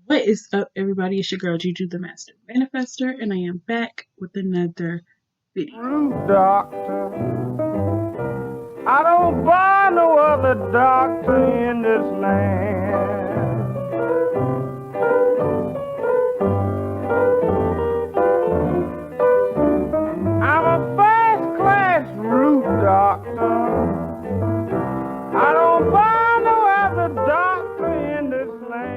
What is up, everybody? It's your girl Juju, the Master Manifester, and I am back with another video. Doctor, I don't buy no other doctor in this land. I'm a first-class root doctor. I don't buy no other doctor in this land.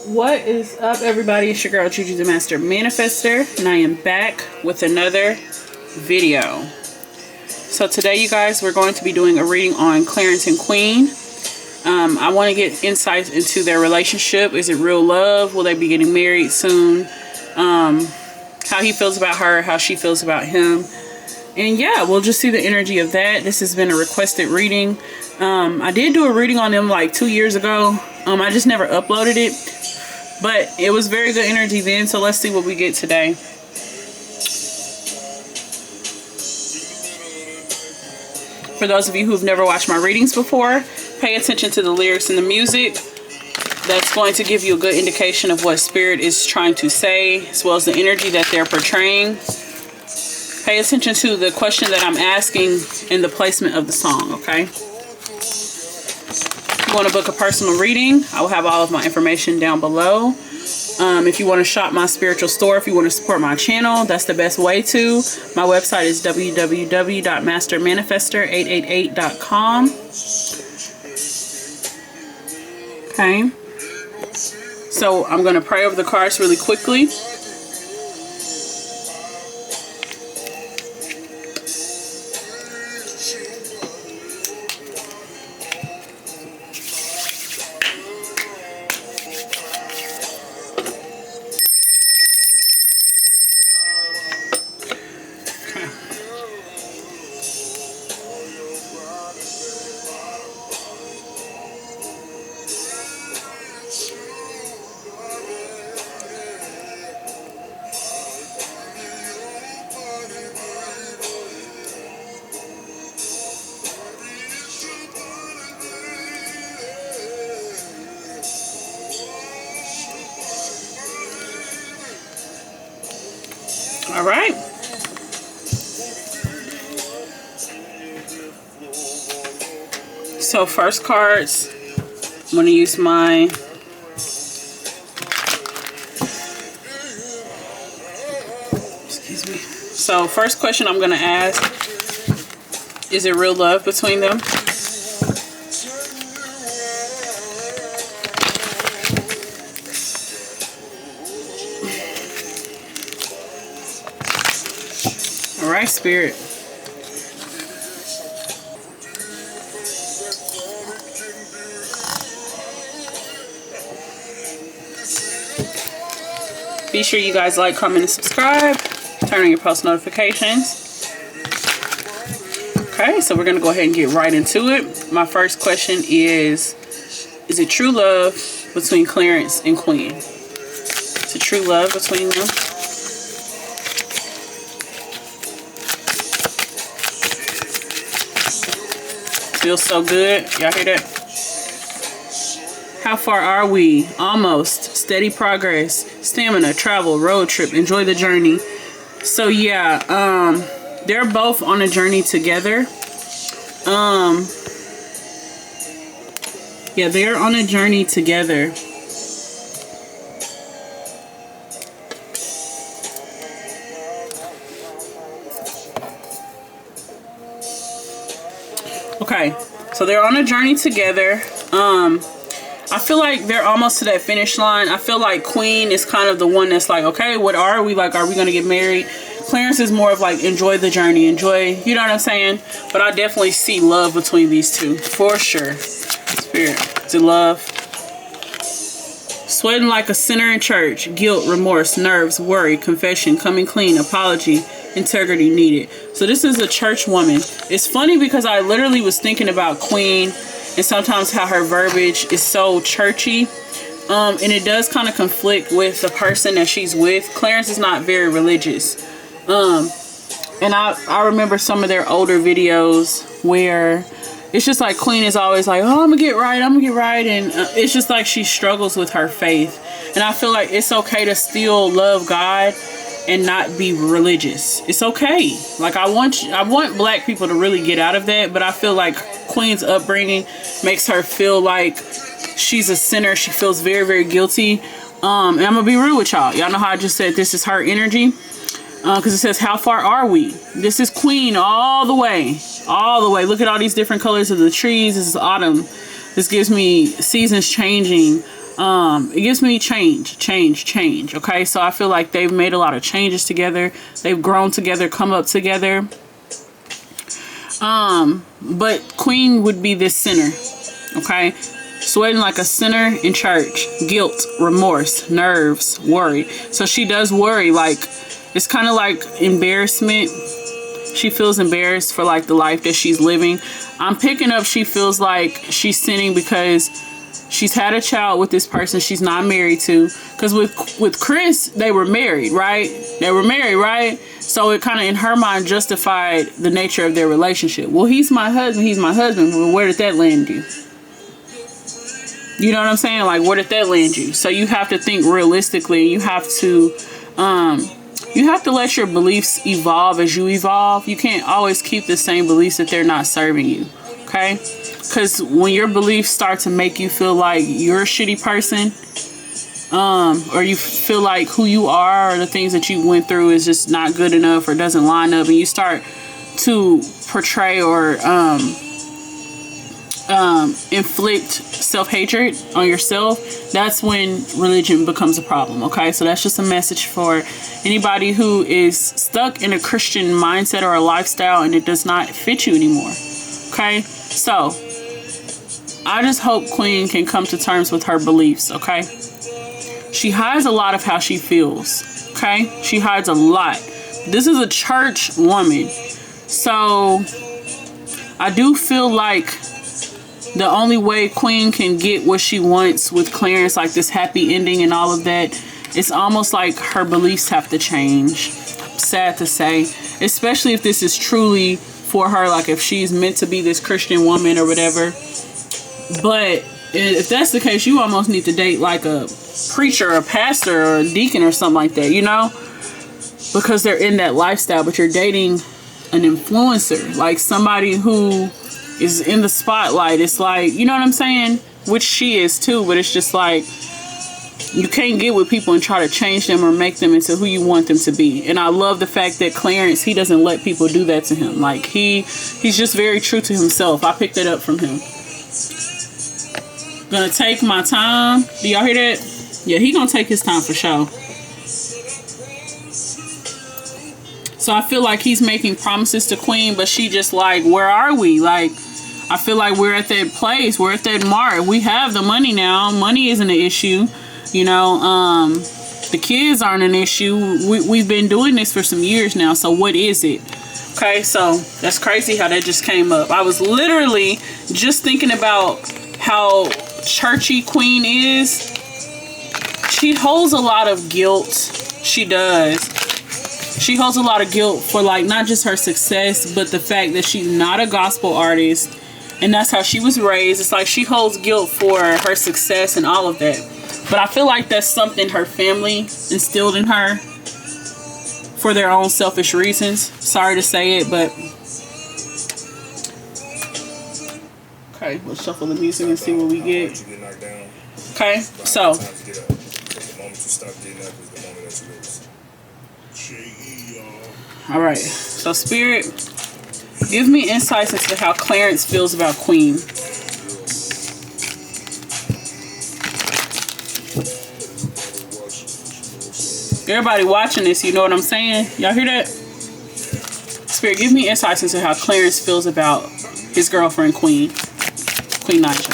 What is up, everybody? It's your girl Juju, the Master Manifester, and I am back with another video. So today, you guys, we're going to be doing a reading on Clarence and Queen. I want to get insights into their relationship. Is it real love? Will they be getting married soon? How he feels about her, how she feels about him. And yeah, we'll just see the energy of that. This has been a requested reading. I did do a reading on them like 2 years ago. I just never uploaded it. But it was very good energy then, so let's see what we get today. For those of you who've never watched my readings before, pay attention to the lyrics and the music. That's going to give you a good indication of what Spirit is trying to say, as well as the energy that they're portraying. Pay attention to the question that I'm asking and the placement of the song, okay? If you want to book a personal reading, I will have all of my information down below. If you want to shop my spiritual store, if you want to support my channel, that's the best way to. My website is www.mastermanifester888.com. Okay. So I'm going to pray over the cards really quickly. All right. So first cards, I'm going to use my So first question I'm going to ask, is it real love between them? All right, Spirit. Be sure you guys like, comment, and subscribe. Turn on your post notifications. Okay, so we're going to go ahead and get right into it. My first question is it true love between Clarence and Queen? Is it true love between them? Feels so good. Y'all hear that? How far are we? Almost. Steady progress. Stamina. Travel. Road trip. Enjoy the journey. So yeah, they're both on a journey together. Yeah, they're on a journey together. Okay, so they're on a journey together. I feel like they're almost to that finish line. I feel like Queen is kind of the one that's like, okay, what are we? Like, are we going to get married? Clarence is more of like, enjoy the journey, enjoy, you know what I'm saying? But I definitely see love between these two, for sure. Spirit, is it love? Sweating like a sinner in church. Guilt, remorse, nerves, worry, confession, coming clean, apology, integrity needed. So this is a church woman. It's funny because I literally was thinking about Queen and sometimes how her verbiage is so churchy. And it does kind of conflict with the person that she's with. Clarence is not very religious. And I remember some of their older videos where it's just like Queen is always like, oh, I'm gonna get right, and it's just like she struggles with her faith. And I feel like it's okay to still love God and not be religious. It's okay. Like I want black people to really get out of that, but I feel like Queen's upbringing makes her feel like she's a sinner. She feels very, very guilty. And I'm gonna be real with y'all. Y'all know how I just said this is her energy? Because it says, how far are we? This is Queen all the way. All the way. Look at all these different colors of the trees. This is autumn. This gives me seasons changing. It gives me change. Okay, so I feel like they've made a lot of changes together. They've grown together, come up together. But Queen would be this sinner. Okay, sweating like a sinner in church. Guilt, remorse, nerves, worry. So she does worry. Like, it's kind of like embarrassment. She feels embarrassed for like the life that she's living. I'm picking up she feels like she's sinning because she's had a child with this person she's not married to. Because with Chris, they were married, right? So it kind of in her mind justified the nature of their relationship. Well, he's my husband. Well, where did that land you? You know what I'm saying? Like, where did that land you? So you have to think realistically. You have to let your beliefs evolve as you evolve. You can't always keep the same beliefs if they're not serving you. Okay? Because when your beliefs start to make you feel like you're a shitty person, or you feel like who you are or the things that you went through is just not good enough or doesn't line up, and you start to portray or inflict self-hatred on yourself, that's when religion becomes a problem. Okay, so that's just a message for anybody who is stuck in a Christian mindset or a lifestyle and it does not fit you anymore. Okay, so I just hope Queen can come to terms with her beliefs. Okay, she hides a lot of how she feels. Okay, she hides a lot. This is a church woman, so I do feel like the only way Queen can get what she wants with Clarence, like this happy ending and all of that, it's almost like her beliefs have to change. Sad to say, especially if this is truly for her, like if she's meant to be this Christian woman or whatever. But if that's the case, you almost need to date like a preacher, a pastor, or a deacon or something like that, you know? Because they're in that lifestyle, but you're dating an influencer, like somebody who is in the spotlight. It's like, you know what I'm saying? Which she is too, but it's just like, you can't get with people and try to change them or make them into who you want them to be. And I love the fact that Clarence, he doesn't let people do that to him. Like he's just very true to himself. I picked that up from him. Gonna take my time. Do y'all hear that? Yeah, he gonna take his time for sure. So I feel like he's making promises to Queen, but she just like, where are we? Like, I feel like we're at that place. We're at that mark. We have the money now. Money isn't an issue. You know, the kids aren't an issue. We've been doing this for some years now. So what is it? Okay, so that's crazy how that just came up. I was literally just thinking about how churchy Queen is. She holds a lot of guilt. She does. She holds a lot of guilt for like not just her success, but the fact that she's not a gospel artist. And that's how she was raised. It's like she holds guilt for her success and all of that. But I feel like that's something her family instilled in her for their own selfish reasons. Sorry to say it, but... Okay, let's shuffle the music and see what we get. Okay, so... Alright, so Spirit, give me insights into how Clarence feels about Queen. Everybody watching this, you know what I'm saying? Y'all hear that? Spirit, give me insights into how Clarence feels about his girlfriend, Queen Naija.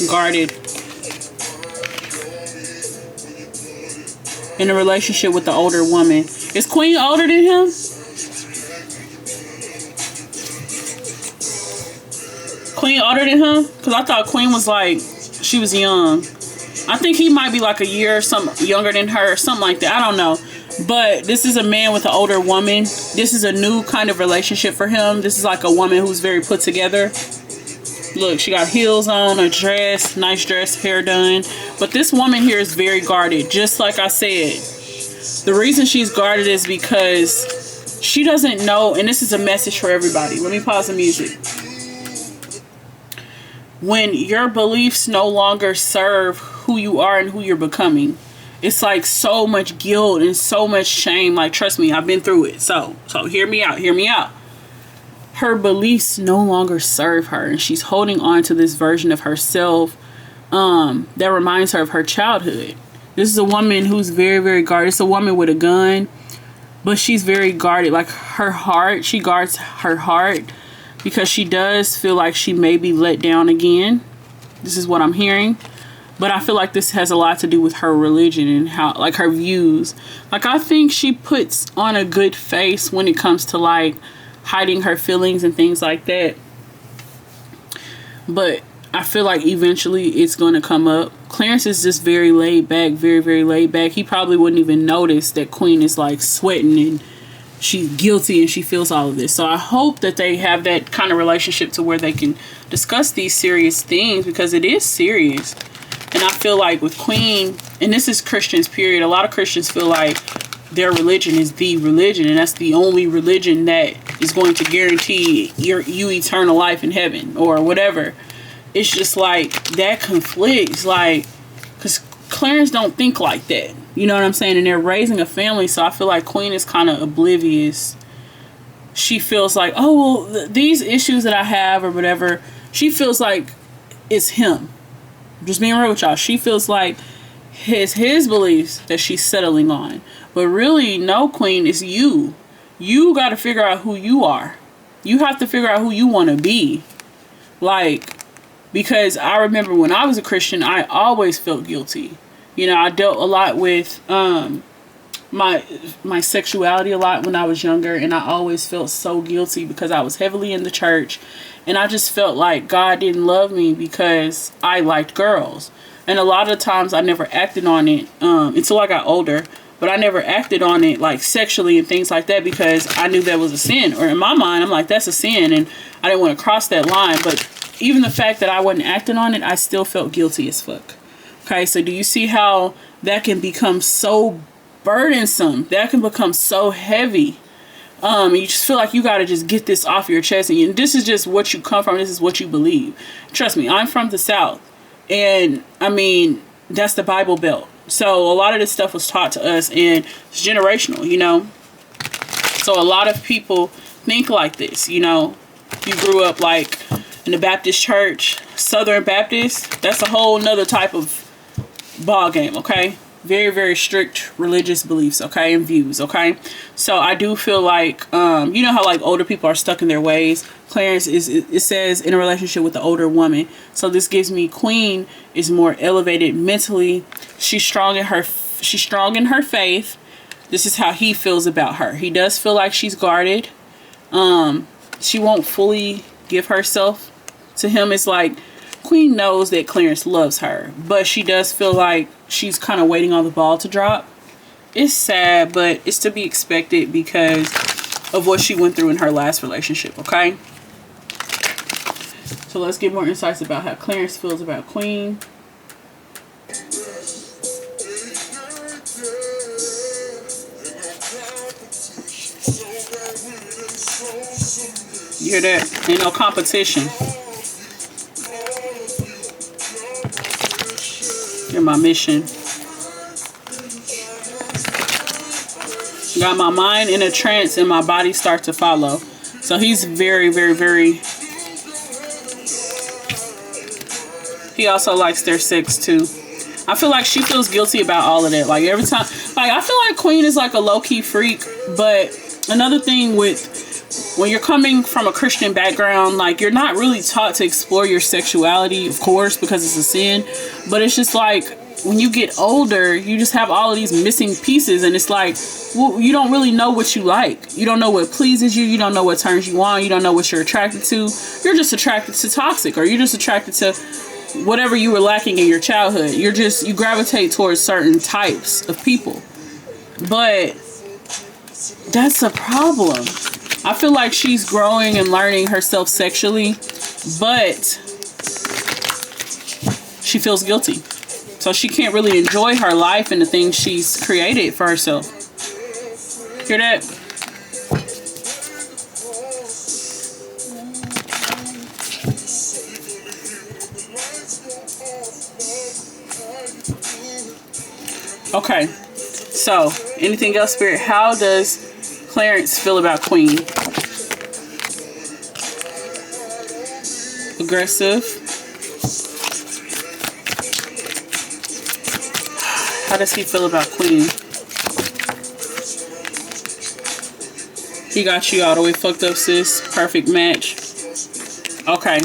Guarded. In a relationship with the older woman. Is Queen older than him? Queen older than him? Because I thought Queen was like, she was young. I think he might be like a year or something younger than her or something like that. I don't know. But this is a man with an older woman. This is a new kind of relationship for him. This is like a woman who's very put together. Look, she got heels on, a dress, nice dress, hair done. But this woman here is very guarded. Just like I said, the reason she's guarded is because she doesn't know, and this is a message for everybody. Let me pause the music. When your beliefs no longer serve who you are and who you're becoming, it's like so much guilt and so much shame. Like, trust me, I've been through it. So hear me out, hear me out. Her beliefs no longer serve her, and she's holding on to this version of herself that reminds her of her childhood. This is a woman who's very, very guarded. It's a woman with a gun, but she's very guarded. Like, her heart, she guards her heart because she does feel like she may be let down again. This is what I'm hearing. But I feel like this has a lot to do with her religion and how, like, her views. Like, I think she puts on a good face when it comes to, like, hiding her feelings and things like that. But I feel like eventually it's going to come up. Clarence is just very laid back, very, very laid back. He probably wouldn't even notice that Queen is, like, sweating and she's guilty and she feels all of this. So I hope that they have that kind of relationship to where they can discuss these serious things, because it is serious. And I feel like with Queen, and this is Christians, period, a lot of Christians feel like their religion is the religion, and that's the only religion that is going to guarantee you eternal life in heaven or whatever. It's just like, that conflicts, like, because Clarence don't think like that. You know what I'm saying? And they're raising a family, so I feel like Queen is kind of oblivious. She feels like, oh, well, these issues that I have or whatever, she feels like it's him. Just being real with y'all. She feels like his beliefs that she's settling on. But really, no, Queen, it's you. You got to figure out who you are. You have to figure out who you want to be. Like, because I remember when I was a Christian, I always felt guilty. You know, I dealt a lot with my sexuality a lot when I was younger, and I always felt so guilty because I was heavily in the church, and I just felt like God didn't love me because I liked girls. And a lot of times I never acted on it until I got older, but I never acted on it like sexually and things like that because I knew that was a sin, or in my mind I'm like, that's a sin, and I didn't want to cross that line. But even the fact that I wasn't acting on it, I still felt guilty as fuck. Okay, so do you see how that can become so burdensome? That can become so heavy. You just feel like you got to just get this off your chest. And this is just what you come from. This is what you believe. Trust me, I'm from the South. And, I mean, that's the Bible Belt. So a lot of this stuff was taught to us, and it's generational, you know. So a lot of people think like this, you know. You grew up, like, in the Baptist church, Southern Baptist. That's a whole nother type of ball game, okay? Very, very strict religious beliefs, okay, and views, okay? So I do feel like, you know how, like, older people are stuck in their ways? Clarence is, it says, in a relationship with the older woman. So this gives me Queen is more elevated mentally. She's strong in her faith. This is how he feels about her. He does feel like she's guarded. She won't fully give herself to him. It's like Queen knows that Clarence loves her, but she does feel like she's kind of waiting on the ball to drop. It's sad, but it's to be expected because of what she went through in her last relationship, okay? So let's get more insights about how Clarence feels about Queen. You hear that? Ain't no competition. You're my mission. Got my mind in a trance and my body start to follow. So he's very, very, very... He also likes their sex too. I feel like she feels guilty about all of that. Like every time... Like I feel like Queen is like a low-key freak. But another thing with... When you're coming from a Christian background, like you're not really taught to explore your sexuality, of course, because it's a sin. But it's just like when you get older, you just have all of these missing pieces, and it's like, well, you don't really know what you like. You don't know what pleases you. You don't know what turns you on. You don't know what you're attracted to. You're just attracted to toxic, or you're just attracted to whatever you were lacking in your childhood. You gravitate towards certain types of people. But That's a problem. I feel like she's growing and learning herself sexually, but she feels guilty. So she can't really enjoy her life and the things she's created for herself. Hear that? Okay. So, anything else, Spirit? How does Clarence feel about Queen? Aggressive. How does he feel about Queen? He got you all the way fucked up, sis. Perfect match. Okay.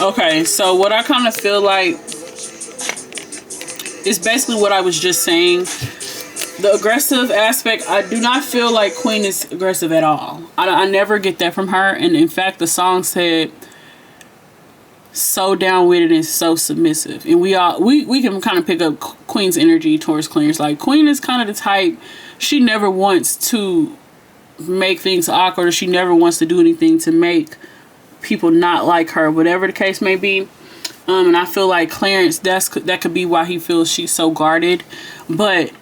Okay, so what I kind of feel like is basically what I was just saying. The aggressive aspect, I do not feel like Queen is aggressive at all. I never get that from her. And in fact, the song said, so down with it and so submissive. And we can kind of pick up Queen's energy towards Clarence. Like, Queen is kind of the type, she never wants to make things awkward, or she never wants to do anything to make people not like her, whatever the case may be. And I feel like Clarence, that could be why he feels she's so guarded. But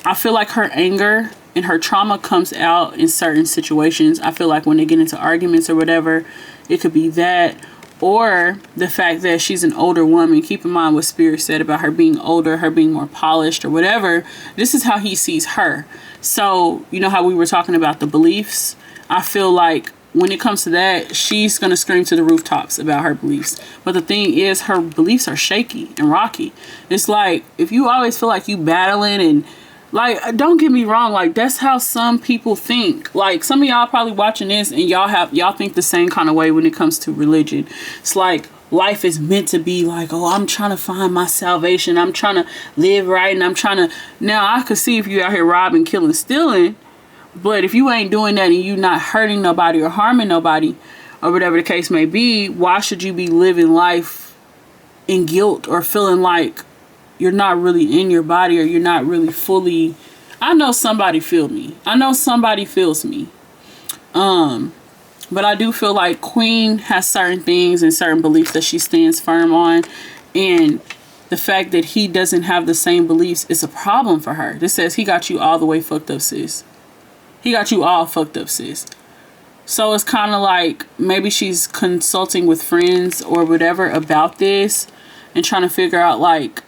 I feel like her anger and her trauma comes out in certain situations. I feel like when they get into arguments or whatever, it could be that. Or the fact that she's an older woman. Keep in mind what Spirit said about her being older, her being more polished or whatever. This is how he sees her. So, you know how we were talking about the beliefs? I feel like when it comes to that, she's going to scream to the rooftops about her beliefs. But the thing is, her beliefs are shaky and rocky. It's like, if you always feel like you battling and, like, don't get me wrong, like, that's how some people think. Like, some of y'all probably watching this and y'all think the same kind of way when it comes to religion. It's like life is meant to be like, oh, I'm trying to find my salvation. I'm trying to live right, and I'm trying to... Now, I could see if you out here robbing, killing, stealing, but if you ain't doing that and you not hurting nobody or harming nobody or whatever the case may be, why should you be living life in guilt or feeling like you're not really in your body, or you're not really fully... I know somebody feel me. I know somebody feels me. But I do feel like Queen has certain things and certain beliefs that she stands firm on. And the fact that he doesn't have the same beliefs is a problem for her. This says he got you all the way fucked up, sis. He got you all fucked up, sis. So it's kind of like maybe she's consulting with friends or whatever about this and trying to figure out, like,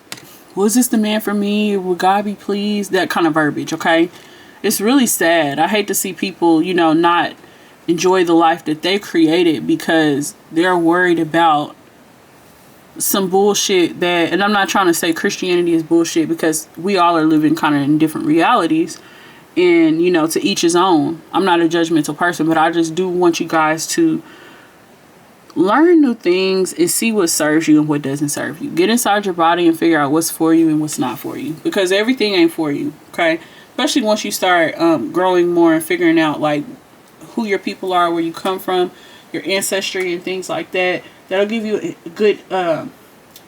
was this the man for me? Would God be pleased? That kind of verbiage, okay? It's really sad. I hate to see people, you know, not enjoy the life that they created because they're worried about some bullshit that... And I'm not trying to say Christianity is bullshit, because we all are living kind of in different realities. And, you know, to each his own. I'm not a judgmental person, but I just do want you guys to learn new things and see what serves you and what doesn't serve you. Get inside your body and figure out what's for you and what's not for you. Because everything ain't for you, okay? Especially once you start growing more and figuring out, like, who your people are, where you come from, your ancestry and things like that. That'll give you a good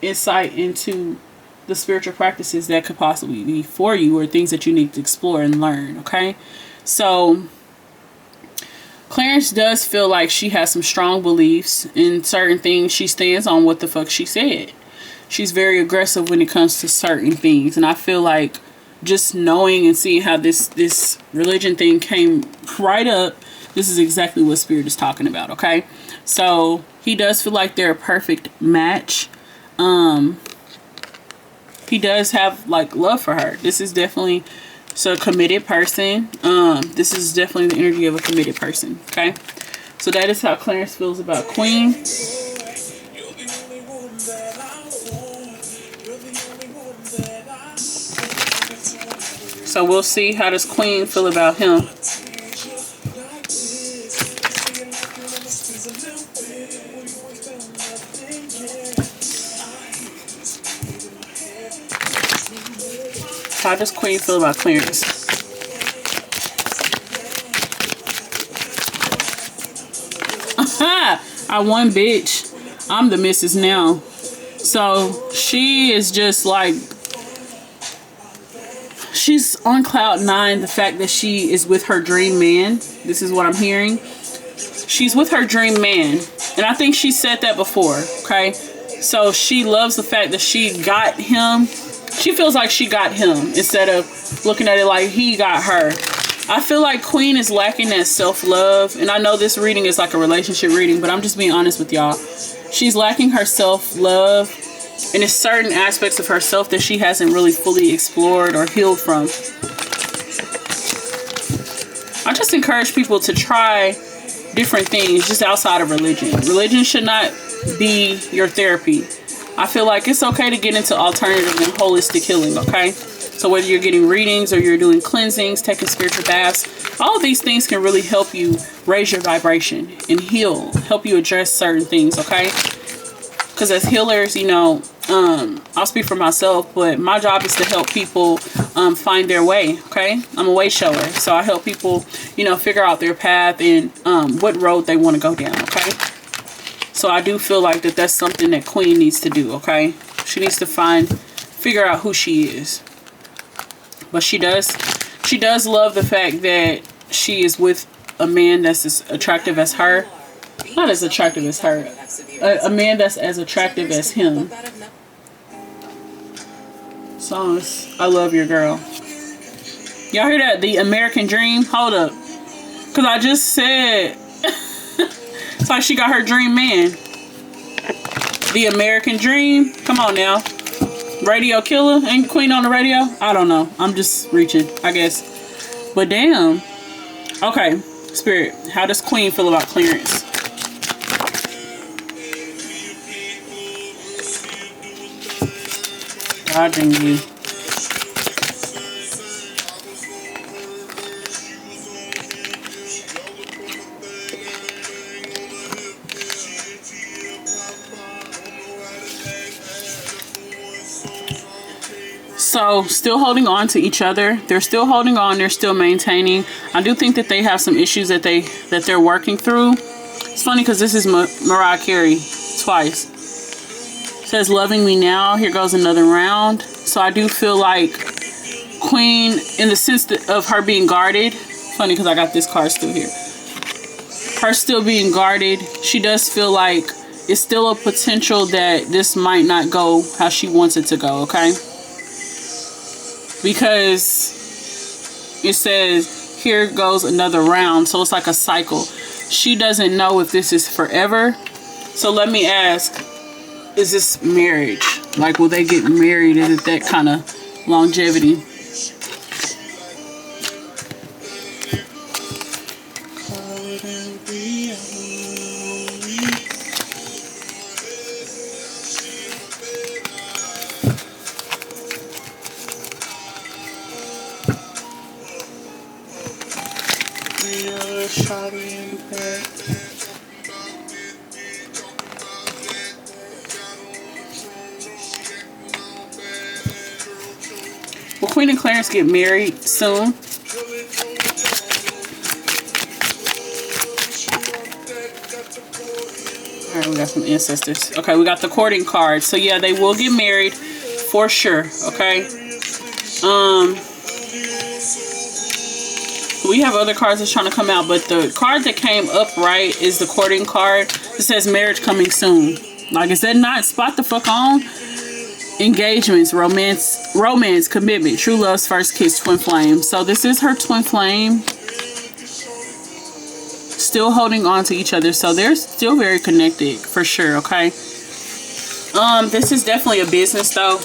insight into the spiritual practices that could possibly be for you, or things that you need to explore and learn, okay? So Clarence does feel like she has some strong beliefs in certain things. She stands on what the fuck she said. She's very aggressive when it comes to certain things. And I feel like just knowing and seeing how this religion thing came right up, this is exactly what Spirit is talking about, okay? So he does feel like they're a perfect match. He does have, like, love for her. This is definitely a committed person. This is definitely the energy of a committed person, okay? So that is how Clarence feels about Queen. So we'll see how does Queen feel about him. How does Queen feel about Clarence? I won, bitch. I'm the missus now. So she is just like, she's on cloud nine. The fact that she is with her dream man. This is what I'm hearing. She's with her dream man. And I think she said that before, okay? So she loves the fact that she got him. She feels like she got him instead of looking at it like he got her. I feel like Queen is lacking that self-love. And I know this reading is like a relationship reading, but I'm just being honest with y'all. She's lacking her self-love. And there's certain aspects of herself that she hasn't really fully explored or healed from. I just encourage people to try different things just outside of religion. Religion should not be your therapy. I feel like it's okay to get into alternative and holistic healing, okay? So whether you're getting readings or you're doing cleansings, taking spiritual baths, all of these things can really help you raise your vibration and heal, help you address certain things, okay? Because as healers, you know, I'll speak for myself, but my job is to help people find their way, okay? I'm a way shower, so I help people, you know, figure out their path and what road they want to go down, okay? So I do feel like that's something that Queen needs to do, okay? She needs to figure out who she is. But she does love the fact that she is with a man that's as attractive as her. Not as attractive as her. A man that's as attractive as him. Songs, I love your girl. Y'all hear that? The American Dream? Hold up. Because I just said... It's like she got her dream man. The American Dream. Come on now. Radio Killer. Ain't Queen on the radio? I don't know. I'm just reaching, I guess. But damn. Okay. Spirit. How does Queen feel about Clarence? Dodging you. So still holding on to each other. They're still holding on. They're still maintaining. I do think that they have some issues that they're working through. It's funny because this is Mariah Carey twice. It says loving me now. Here goes another round. So I do feel like Queen, in the sense of her being guarded. Funny because I got this card still here. Her still being guarded. She does feel like it's still a potential that this might not go how she wants it to go. Okay. Because it says here goes another round, so it's like a cycle. She doesn't know if this is forever. So let me ask, is this marriage? Like, will they get married? Is it that kind of longevity? Will Queen and Clarence get married soon? Alright, we got some ancestors. Okay, we got the courting card. So yeah, they will get married for sure. Okay. We have other cards that's trying to come out, but the card that came up right is the courting card. It says marriage coming soon. Like, is that not spot the fuck on? Engagements, romance, commitment, true love's first kiss, twin flame. So this is her twin flame. Still holding on to each other. So they're still very connected for sure, okay? This is definitely a business though.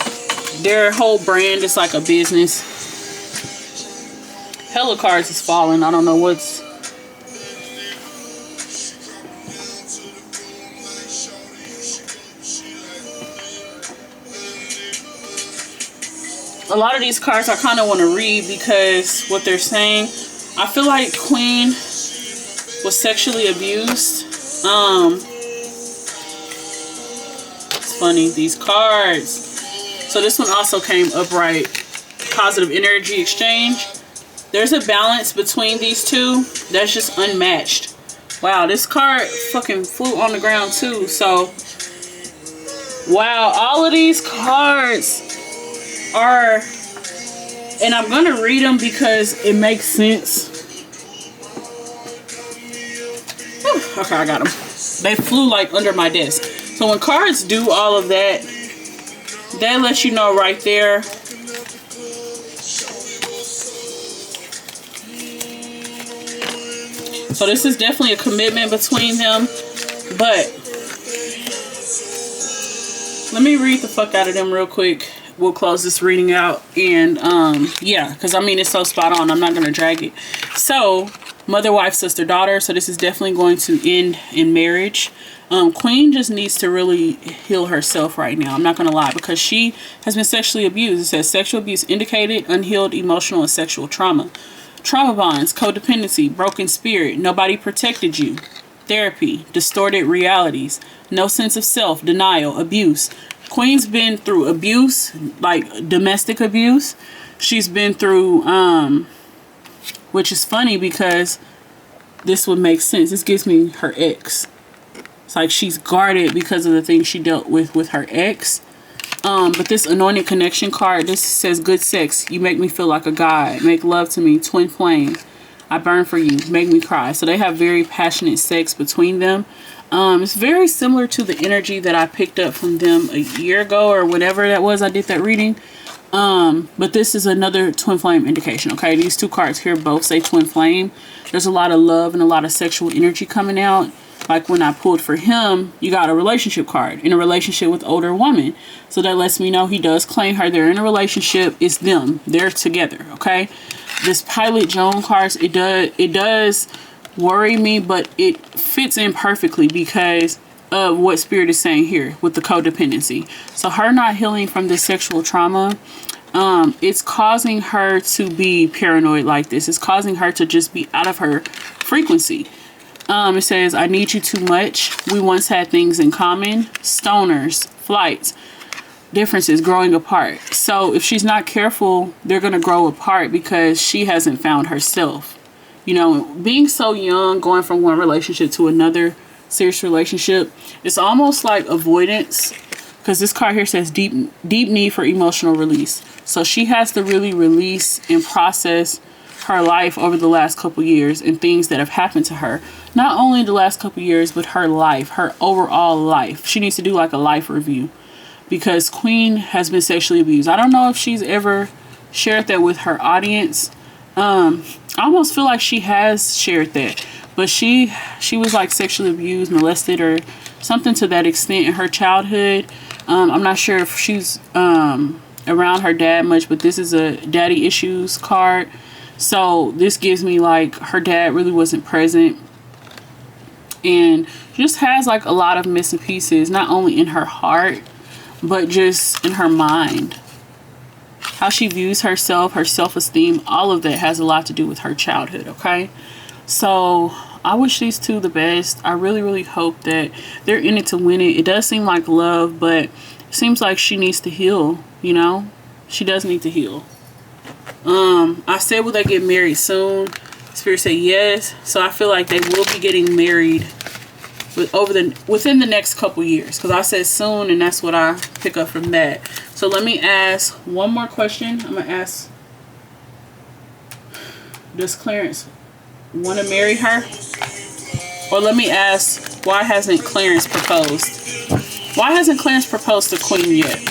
Their whole brand is like a business. Hella cards is falling. I don't know what's... A lot of these cards I kind of want to read because what they're saying. I feel like Queen was sexually abused. It's funny, these cards. So this one also came upright. Positive energy exchange. There's a balance between these two that's just unmatched. Wow, this card fucking flew on the ground too. So, wow, all of these cards are And I'm going to read them because it makes sense. Whew, okay, I got them. They flew like under my desk. So when cards do all of that, that lets you know right there. So this is definitely a commitment between them. But let me read the fuck out of them real quick. We'll close this reading out. And yeah, because I mean, it's so spot on. I'm not going to drag it. So mother, wife, sister, daughter. So this is definitely going to end in marriage. Queen just needs to really heal herself right now. I'm not going to lie, because she has been sexually abused. It says sexual abuse indicated, unhealed emotional and sexual trauma. Trauma bonds, codependency, broken spirit, nobody protected you. Therapy, distorted realities, no sense of self, denial, abuse. Queen's been through abuse, like domestic abuse. She's been through, which is funny because this would make sense. This gives me her ex. It's like she's guarded because of the things she dealt with her ex. But this anointed connection card, this says good sex. You make me feel like a god. Make love to me. Twin flame. I burn for you. Make me cry. So they have very passionate sex between them. It's very similar to the energy that I picked up from them a year ago or whenever that was I did that reading. But this is another twin flame indication. Okay, these two cards here both say twin flame. There's a lot of love and a lot of sexual energy coming out. Like when I pulled for him, you got a relationship card, in a relationship with older woman. So that lets me know he does claim her. They're in a relationship. It's them. They're together. Okay. This Pilot Joan cards, it does worry me, but it fits in perfectly because of what Spirit is saying here with the codependency. So her not healing from this sexual trauma, it's causing her to be paranoid like this. It's causing her to just be out of her frequency. It says, I need you too much. We once had things in common. Stoners, flights, differences, growing apart. So if she's not careful, they're going to grow apart because she hasn't found herself. You know, being so young, going from one relationship to another serious relationship, it's almost like avoidance. Because this card here says deep need for emotional release. So she has to really release and process her life over the last couple years and things that have happened to her. Not only the last couple years, but her life, her overall life. She needs to do like a life review because Queen has been sexually abused. I don't know if she's ever shared that with her audience. I almost feel like she has shared that, but she was like sexually abused, molested, or something to that extent in her childhood. I'm not sure if she's around her dad much, but this is a daddy issues card. So this gives me like her dad really wasn't present, and just has like a lot of missing pieces, not only in her heart, but just in her mind. How she views herself, her self-esteem, all of that has a lot to do with her childhood, okay? So I wish these two the best. I really, really hope that they're in it to win it. It does seem like love, but it seems like she needs to heal, you know? She does need to heal. I said, will they get married soon? Spirit said yes. So I feel like they will be getting married within the next couple years. Because I said soon, and that's what I pick up from that. So let me ask one more question. I'm going to ask, does Clarence want to marry her? Or let me ask, why hasn't Clarence proposed? Why hasn't Clarence proposed to Queen yet?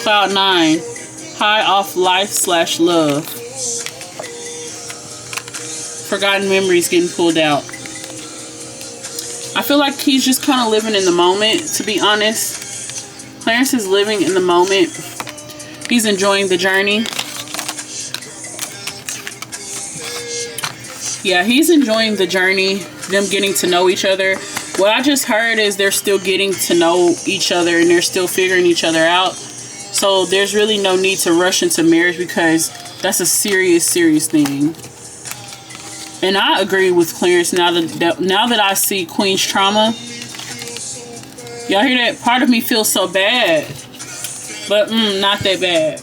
Cloud 9, high off life / love. Forgotten memories getting pulled out. I feel like he's just kind of living in the moment, to be honest. Clarence is living in the moment. He's enjoying the journey. Yeah, he's enjoying the journey, them getting to know each other. What I just heard is they're still getting to know each other and they're still figuring each other out. So there's really no need to rush into marriage because that's a serious, serious thing. And I agree with Clarence now that I see Queen's trauma. Y'all hear that? Part of me feels so bad. But not that bad.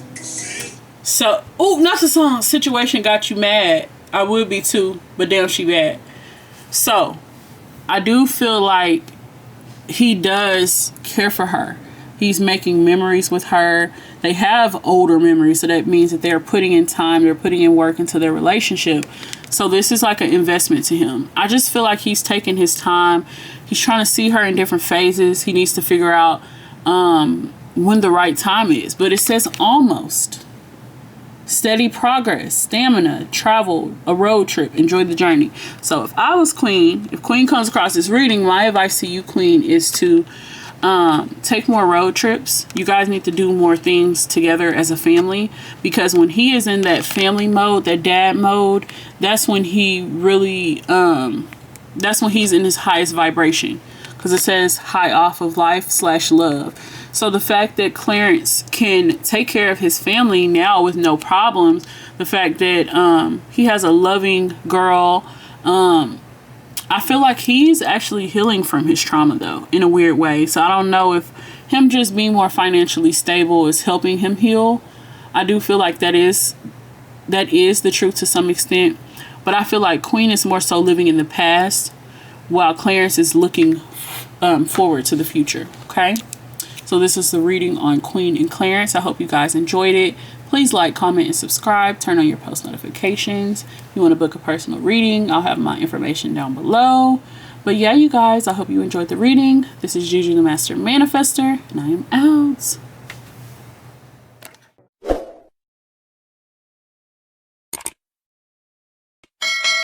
So, oh, not the song. Situation got you mad. I would be too, but damn, she bad. So, I do feel like he does care for her. He's making memories with her. They have older memories, so that means that they're putting in time, they're putting in work into their relationship. So this is like an investment to him. I just feel like he's taking his time. He's trying to see her in different phases. He needs to figure out when the right time is. But it says almost. Steady progress, stamina, travel, a road trip, enjoy the journey. So if I was Queen, if Queen comes across this reading, my advice to you, Queen, is to take more road trips. You guys need to do more things together as a family, because when he is in that family mode, that dad mode, that's when he really that's when he's in his highest vibration, because it says high off of life/love. So the fact that Clarence can take care of his family now with no problems, the fact that he has a loving girl, I feel like he's actually healing from his trauma, though, in a weird way. So I don't know if him just being more financially stable is helping him heal. I do feel like that is the truth to some extent. But I feel like Queen is more so living in the past, while Clarence is looking forward to the future. Okay? So this is the reading on Queen and Clarence. I hope you guys enjoyed it. Please like, comment, and subscribe. Turn on your post notifications. If you want to book a personal reading, I'll have my information down below. But yeah, you guys, I hope you enjoyed the reading. This is Juju the Master Manifester, and I am out.